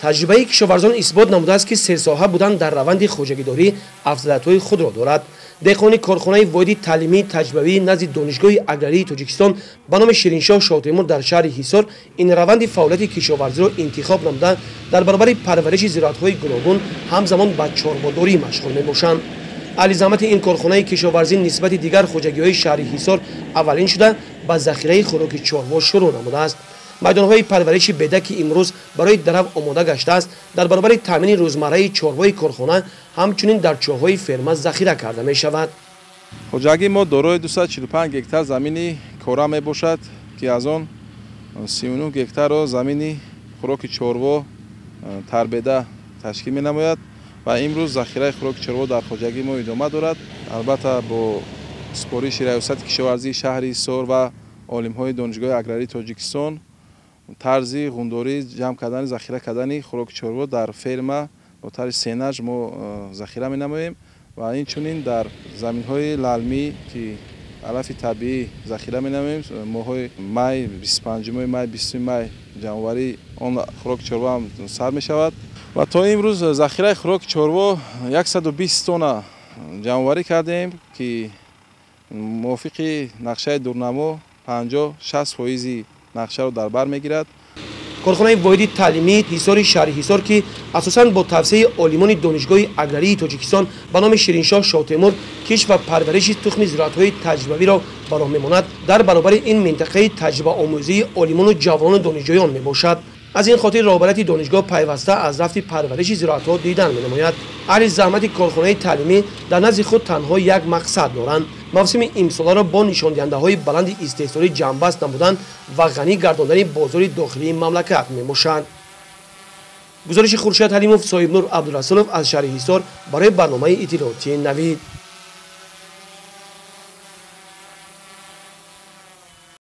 таҷрибаи кишоварзон исбот намудааст, ки серсоҳа будан дар раванди хоҷагидорӣ афзалиятҳои худро дорад. деҳқони корхонаи воҳиди таълимии таҷрибавии назди донишгоҳи аграрии Тоҷикистон ба номи Шириншоҳ Шоҳтемур дар шаҳри Ҳисор ин раванди фаъолияти кишоварзиро интихоб намуда дар баробари парвариши зироатҳои гуногун ҳамзамон ба чорводорӣ машғул мебошанд. аҳли заҳмати ин корхонаи кишоварзӣ нисбати дигар хоҷагиҳои шаҳри Ҳисор аввалин шуда ба захираи хӯроки чорво шурӯъ намудааст. майдонҳои парвариши беда, ки имрӯз барои дарав омода гаштааст, дар баробари таъмини рӯзмарраи чорвои корхона ҳамчунин дар чоҳҳои ферма захира карда мешавад. хоҷагии мо дорои 245 гектар замини кора мебошад, ки аз он 39 гектарро замини хӯроки чорво тарбеда ташкил менамояд ва имрӯз захираи хӯроки чорво дар хоҷагии мо идома дорад. албатта бо супориши раёсати кишоварзии шаҳри Ҳисор ва олимҳои донишгоҳи аграрии Тоҷикистон тарзи ғундорӣ ҷамъ кардани захира кардани хӯроки чорво дар ферма бо тарзи сенаж мо захира менамоем ва инчунин дар заминҳои лалмӣ, ки алафи табиӣ захира менамоем, моҳҳои май 25 май 20 май ҷамъоварии он хӯроки чорво ҳам сар мешавад ва то имрӯз захираи хӯроки чорво 120 тонна ҷамъоварӣ кардем, ки мувофиқи нақшаи дурнамо 50-60% нақшаро дар бар мегирад. корхонаи воҳиди таълимии ҳисори шаҳри Ҳисор, ки асосан бо тавсеяи олимони донишгоҳи аграрии Тоҷикистон ба номи Шириншоҳ Шоҳтемур киш ва парвариши тухми зироатҳои таҷрибавиро ба роҳ мемонад, дар баробари ин минтақаи таҷрибаомӯзии олимону ҷавонону донишҷӯён мебошад. аз ин хотир роҳбарияти донишгоҳ пайваста аз рафти парвариши зироатҳо дидан менамояд. аҳли заҳмати корхонаи таълимӣ дар назди худ танҳо як мақсад доранд: мавсими имсоларо бо нишондиҳандаҳои баланди истеҳсолӣ ҷамъбаст намудан ва ғанӣ гардондани бозори дохилии мамлакат мебошанд. гузориши Хуршед Ҳалимов, Соҳибнур Абдурасулов аз шаҳри Ҳисор барои барномаи иттилоотии Навид.